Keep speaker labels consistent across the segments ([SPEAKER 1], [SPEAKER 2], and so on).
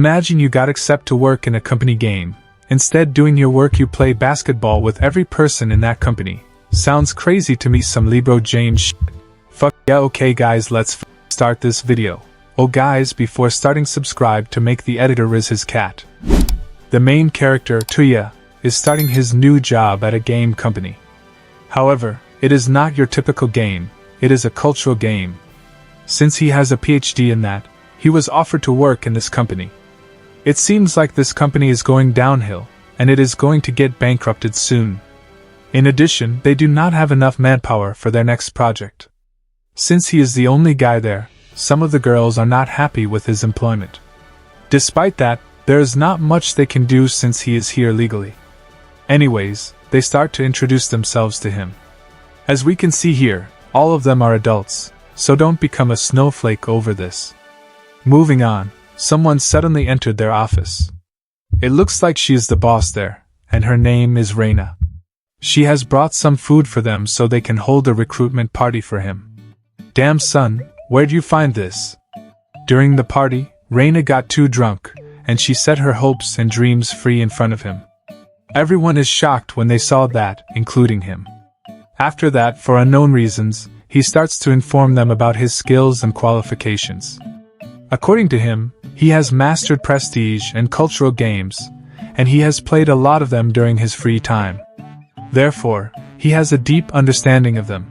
[SPEAKER 1] Imagine you got accepted to work in a company game. Instead doing your work you play basketball with every person in that company. Sounds crazy to me, some Libro James shit. Fuck yeah. Okay guys, let's start this video. Oh guys, before starting subscribe to make the editor riz his cat. The main character, Tuya, is starting his new job at a game company. However, it is not your typical game, it is a cultural game. Since he has a PhD in that, he was offered to work in this company. It seems like this company is going downhill, and it is going to get bankrupted soon. In addition, they do not have enough manpower for their next project. Since he is the only guy there, some of the girls are not happy with his employment. Despite that, there is not much they can do since he is here legally. Anyways, they start to introduce themselves to him. As we can see here, all of them are adults, so don't become a snowflake over this. Moving on, someone suddenly entered their office. It looks like she is the boss there, and her name is Reina. She has brought some food for them so they can hold a recruitment party for him. Damn son, where'd you find this? During the party, Reina got too drunk, and she set her hopes and dreams free in front of him. Everyone is shocked when they saw that, including him. After that, for unknown reasons, he starts to inform them about his skills and qualifications. According to him, he has mastered prestige and cultural games, and he has played a lot of them during his free time. Therefore, he has a deep understanding of them.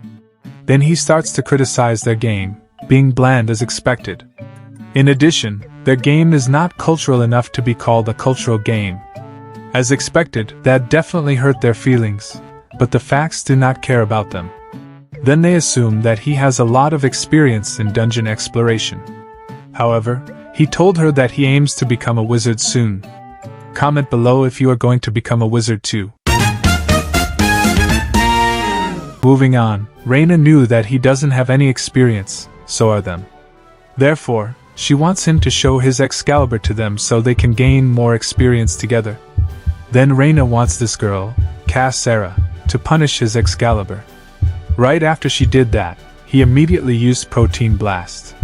[SPEAKER 1] Then he starts to criticize their game, being bland as expected. In addition, their game is not cultural enough to be called a cultural game. As expected, that definitely hurt their feelings, but the facts do not care about them. Then they assume that he has a lot of experience in dungeon exploration. However, he told her that he aims to become a wizard soon. Comment below if you are going to become a wizard too. Moving on, Reina knew that he doesn't have any experience, so are them. Therefore, she wants him to show his Excalibur to them so they can gain more experience together. Then Reina wants this girl, Sarah, to punish his Excalibur. Right after she did that, he immediately used Protein Blast.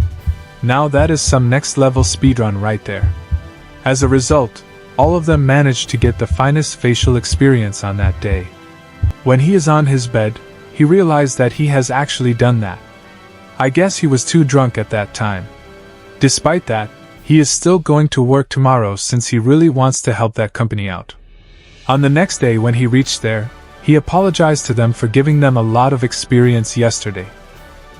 [SPEAKER 1] Now that is some next level speedrun right there. As a result, all of them managed to get the finest facial experience on that day. When he is on his bed, he realized that he has actually done that. I guess he was too drunk at that time. Despite that, he is still going to work tomorrow since he really wants to help that company out. On the next day when he reached there, he apologized to them for giving them a lot of experience yesterday.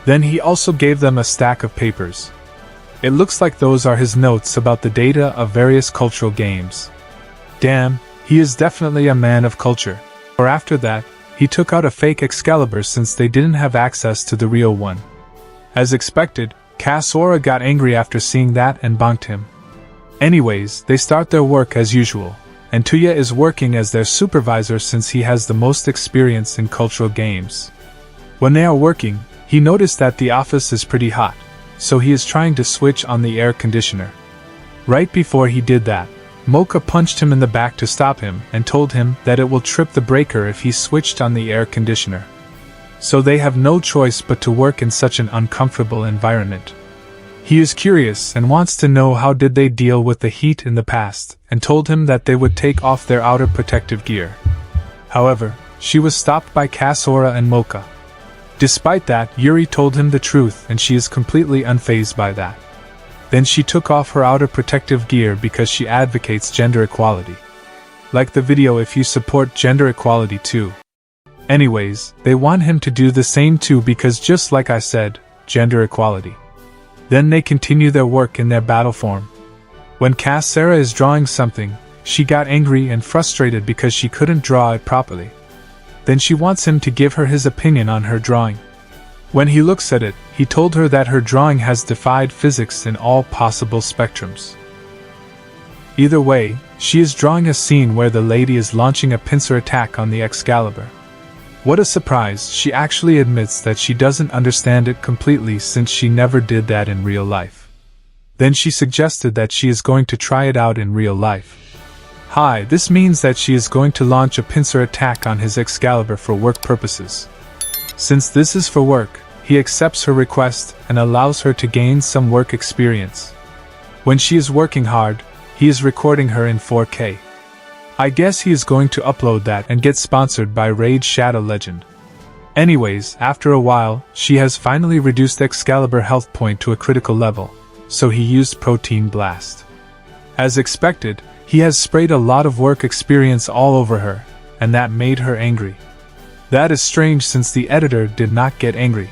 [SPEAKER 1] Then he also gave them a stack of papers. It looks like those are his notes about the data of various cultural games. Damn, he is definitely a man of culture. Or after that, he took out a fake Excalibur since they didn't have access to the real one. As expected, Sora got angry after seeing that and bonked him. Anyways, they start their work as usual, and Tuya is working as their supervisor since he has the most experience in cultural games. When they are working, he noticed that the office is pretty hot, so he is trying to switch on the air conditioner. Right before he did that, Mocha punched him in the back to stop him and told him that it will trip the breaker if he switched on the air conditioner. So they have no choice but to work in such an uncomfortable environment. He is curious and wants to know how did they deal with the heat in the past, and told him that they would take off their outer protective gear. However, she was stopped by Sora and Mocha. Despite that, Yuri told him the truth and she is completely unfazed by that. Then she took off her outer protective gear because she advocates gender equality. Like the video if you support gender equality too. Anyways, they want him to do the same too because just like I said, gender equality. Then they continue their work in their battle form. When Sarah is drawing something, she got angry and frustrated because she couldn't draw it properly. Then she wants him to give her his opinion on her drawing. When he looks at it, he told her that her drawing has defied physics in all possible spectrums. Either way, she is drawing a scene where the lady is launching a pincer attack on the Excalibur. What a surprise, she actually admits that she doesn't understand it completely since she never did that in real life. Then she suggested that she is going to try it out in real life. Hi, this means that she is going to launch a pincer attack on his Excalibur for work purposes. Since this is for work, he accepts her request and allows her to gain some work experience. When she is working hard, he is recording her in 4K. I guess he is going to upload that and get sponsored by Raid Shadow Legend. Anyways, after a while, she has finally reduced Excalibur health point to a critical level, so he used Protein Blast. As expected, he has sprayed a lot of work experience all over her, and that made her angry. That is strange since the editor did not get angry.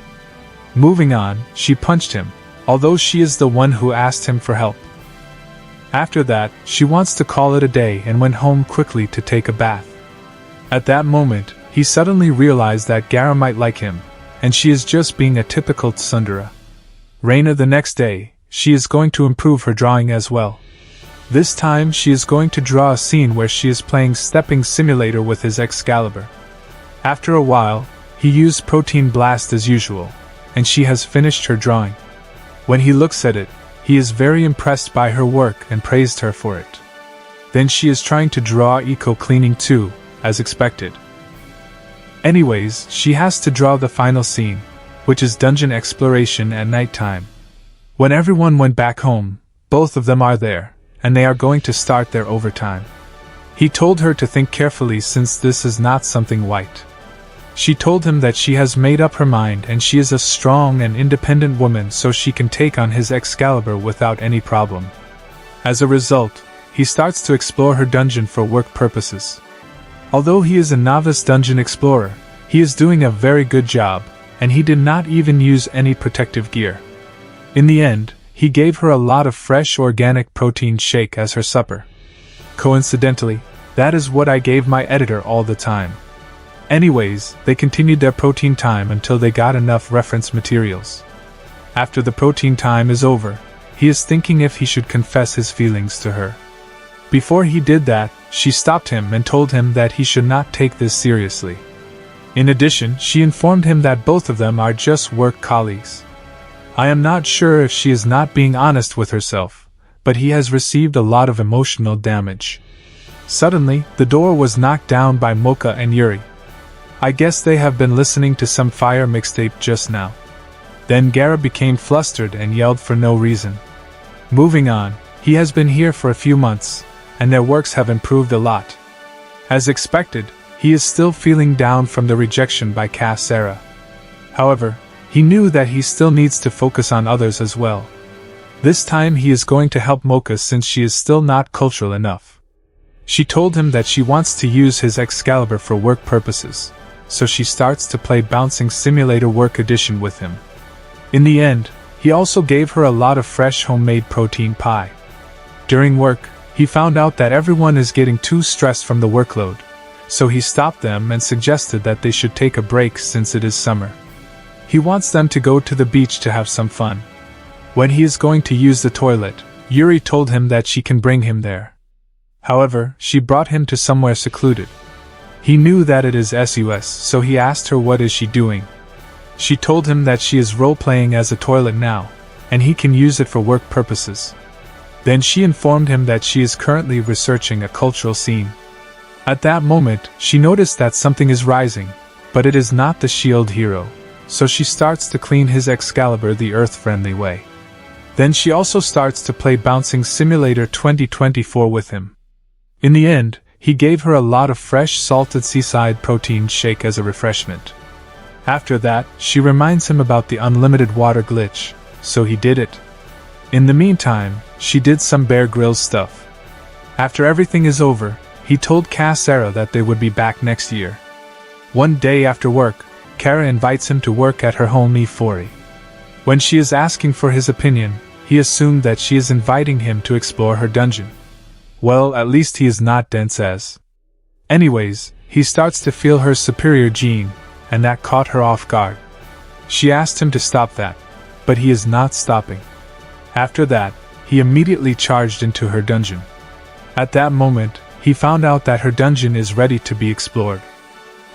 [SPEAKER 1] Moving on, she punched him, although she is the one who asked him for help. After that, she wants to call it a day and went home quickly to take a bath. At that moment, he suddenly realized that Gara might like him, and she is just being a typical tsundere. Reina the next day, she is going to improve her drawing as well. This time she is going to draw a scene where she is playing Stepping Simulator with his Excalibur. After a while, he used Protein Blast as usual, and she has finished her drawing. When he looks at it, he is very impressed by her work and praised her for it. Then she is trying to draw Eco Cleaning too, as expected. Anyways, she has to draw the final scene, which is dungeon exploration at nighttime. When everyone went back home, both of them are there, and they are going to start their overtime. He told her to think carefully since this is not something white. She told him that she has made up her mind and she is a strong and independent woman so she can take on his Excalibur without any problem. As a result, he starts to explore her dungeon for work purposes. Although he is a novice dungeon explorer, he is doing a very good job, and he did not even use any protective gear. In the end, he gave her a lot of fresh organic protein shake as her supper. Coincidentally, that is what I gave my editor all the time. Anyways, they continued their protein time until they got enough reference materials. After the protein time is over, he is thinking if he should confess his feelings to her. Before he did that, she stopped him and told him that he should not take this seriously. In addition, she informed him that both of them are just work colleagues. I am not sure if she is not being honest with herself, but he has received a lot of emotional damage. Suddenly, the door was knocked down by Mocha and Yuri. I guess they have been listening to some fire mixtape just now. Then Gara became flustered and yelled for no reason. Moving on, he has been here for a few months, and their works have improved a lot. As expected, he is still feeling down from the rejection by Cass Sarah. However, he knew that he still needs to focus on others as well. This time he is going to help Mocha since she is still not cultural enough. She told him that she wants to use his Excalibur for work purposes, so she starts to play Bouncing Simulator Work Edition with him. In the end, he also gave her a lot of fresh homemade protein pie. During work, he found out that everyone is getting too stressed from the workload, so he stopped them and suggested that they should take a break since it is summer. He wants them to go to the beach to have some fun. When he is going to use the toilet, Yuri told him that she can bring him there. However, she brought him to somewhere secluded. He knew that it is SUS, so he asked her what is she doing. She told him that she is role-playing as a toilet now, and he can use it for work purposes. Then she informed him that she is currently researching a cultural scene. At that moment, she noticed that something is rising, but it is not the shield hero, so she starts to clean his Excalibur the earth-friendly way. Then she also starts to play Bouncing Simulator 2024 with him. In the end, he gave her a lot of fresh salted seaside protein shake as a refreshment. After that, she reminds him about the unlimited water glitch, so he did it. In the meantime, she did some Bear Grylls stuff. After everything is over, he told Cass Sarah that they would be back next year. One day after work, Kara invites him to work at her home E40. When she is asking for his opinion, he assumed that she is inviting him to explore her dungeon. Well, at least he is not dense as. Anyways, he starts to feel her superior gene, and that caught her off guard. She asked him to stop that, but he is not stopping. After that, he immediately charged into her dungeon. At that moment, he found out that her dungeon is ready to be explored.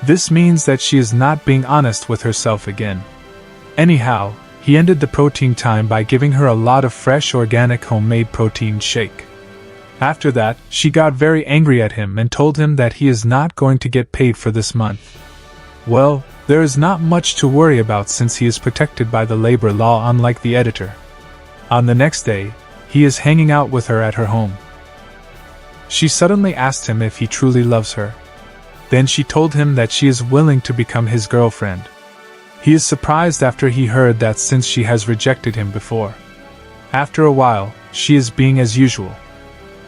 [SPEAKER 1] This means that she is not being honest with herself again. Anyhow, he ended the protein time by giving her a lot of fresh organic homemade protein shake. After that, she got very angry at him and told him that he is not going to get paid for this month. Well, there is not much to worry about since he is protected by the labor law unlike the editor. On the next day, he is hanging out with her at her home. She suddenly asked him if he truly loves her. Then she told him that she is willing to become his girlfriend. He is surprised after he heard that since she has rejected him before. After a while, she is being as usual.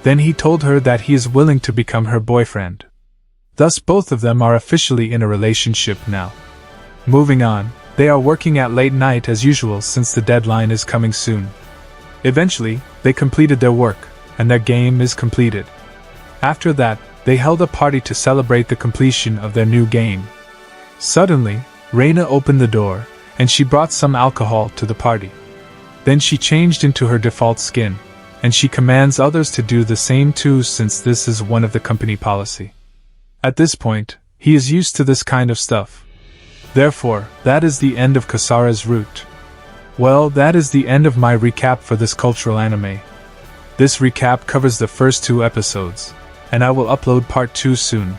[SPEAKER 1] Then he told her that he is willing to become her boyfriend. Thus both of them are officially in a relationship now. Moving on, they are working at late night as usual since the deadline is coming soon. Eventually, they completed their work, and their game is completed. After that, they held a party to celebrate the completion of their new game. Suddenly, Reina opened the door, and she brought some alcohol to the party. Then she changed into her default skin, and she commands others to do the same too since this is one of the company policy. At this point, he is used to this kind of stuff. Therefore, that is the end of Kasara's route. Well, that is the end of my recap for this cultural anime. This recap covers the first 2 episodes, and I will upload part 2 soon.